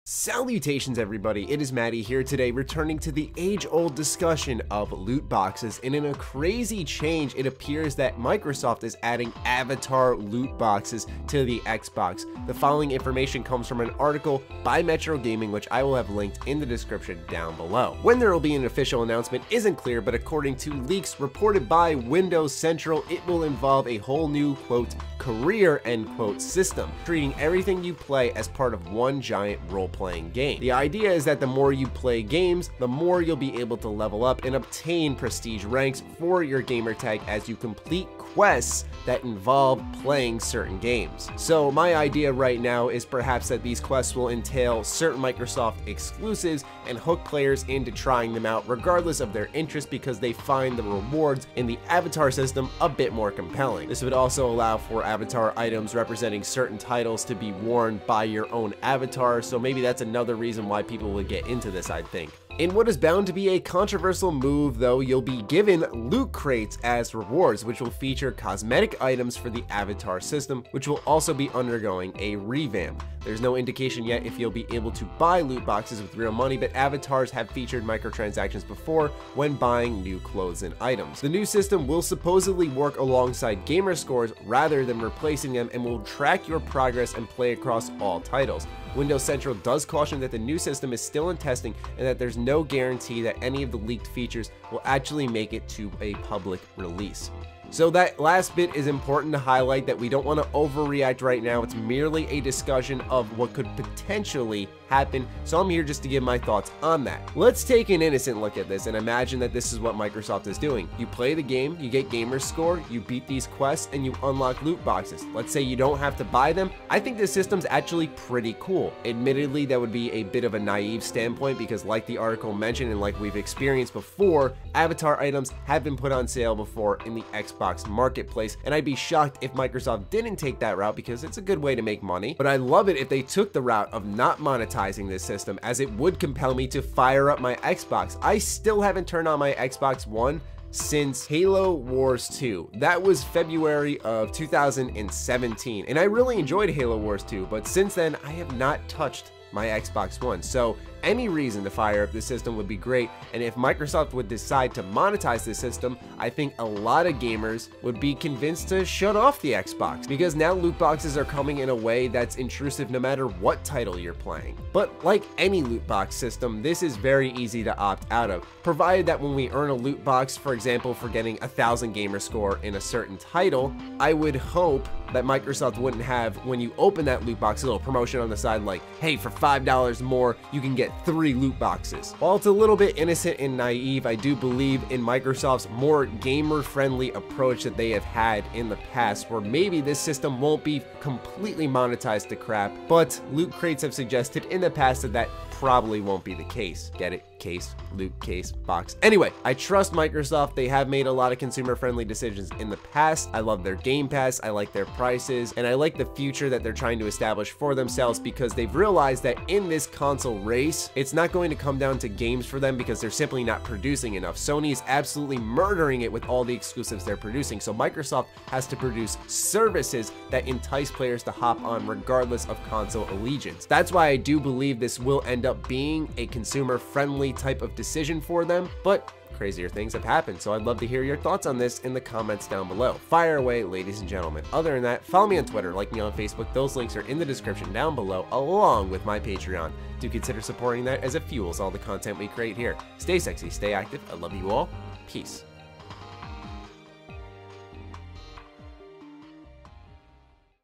Salutations everybody, it is Matty here today, returning to the age-old discussion of loot boxes, and in a crazy change, it appears that Microsoft is adding avatar loot boxes to the Xbox. The following information comes from an article by Metro Gaming, which I will have linked in the description down below. When there will be an official announcement isn't clear, but according to leaks reported by Windows Central, it will involve a whole new, quote, career, end quote, system, treating everything you play as part of one giant role-playing game. The idea is that the more you play games, the more you'll be able to level up and obtain prestige ranks for your gamer tag as you complete quests that involve playing certain games. So my idea right now is perhaps that these quests will entail certain Microsoft exclusives and hook players into trying them out regardless of their interest, because they find the rewards in the avatar system a bit more compelling. This would also allow for avatar items representing certain titles to be worn by your own avatar, so maybe that's another reason why people would get into this, I think. In what is bound to be a controversial move, though, you'll be given loot crates as rewards, which will feature cosmetic items for the avatar system, which will also be undergoing a revamp. There's no indication yet if you'll be able to buy loot boxes with real money, but avatars have featured microtransactions before when buying new clothes and items. The new system will supposedly work alongside Gamerscores rather than replacing them, and will track your progress and play across all titles. Windows Central does caution that the new system is still in testing and that there's no guarantee that any of the leaked features will actually make it to a public release. So that last bit is important to highlight, that we don't want to overreact right now. It's merely a discussion of what could potentially happen, so I'm here just to give my thoughts on that. Let's take an innocent look at this and imagine that this is what Microsoft is doing. You play the game, you get Gamerscore, you beat these quests, and you unlock loot boxes. Let's say you don't have to buy them. I think this system's actually pretty cool. Admittedly, that would be a bit of a naive standpoint, because like the article mentioned and like we've experienced before, avatar items have been put on sale before in the Xbox marketplace, and I'd be shocked if Microsoft didn't take that route, because it's a good way to make money. But I'd love it if they took the route of not monetizing this system, as it would compel me to fire up my Xbox. I still haven't turned on my Xbox One since Halo Wars 2. That was February of 2017, and I really enjoyed Halo Wars 2, but since then I have not touched my Xbox One. So any reason to fire up this system would be great, and if Microsoft would decide to monetize this system, I think a lot of gamers would be convinced to shut off the Xbox, because now loot boxes are coming in a way that's intrusive no matter what title you're playing. But like any loot box system, this is very easy to opt out of, provided that when we earn a loot box, for example for getting 1,000 gamer score in a certain title, I would hope that Microsoft wouldn't have, when you open that loot box, a little promotion on the side like, hey, for $5 more you can get 3 loot boxes. While it's a little bit innocent and naive, I do believe in Microsoft's more gamer-friendly approach that they have had in the past, where maybe this system won't be completely monetized to crap, but loot crates have suggested in the past that that probably won't be the case. Get it? Case, loot case, box. Anyway, I trust Microsoft. They have made a lot of consumer-friendly decisions in the past. I love their Game Pass, I like their prices, and I like the future that they're trying to establish for themselves, because they've realized that in this console race, it's not going to come down to games for them, because they're simply not producing enough. Sony is absolutely murdering it with all the exclusives they're producing, so Microsoft has to produce services that entice players to hop on regardless of console allegiance. That's why I do believe this will end up being a consumer-friendly type of decision for them, but crazier things have happened, so I'd love to hear your thoughts on this in the comments down below. Fire away, ladies and gentlemen. Other than that, follow me on Twitter, like me on Facebook. Those links are in the description down below, along with my Patreon. Do consider supporting that, as it fuels all the content we create here. Stay sexy, stay active. I love you all. Peace.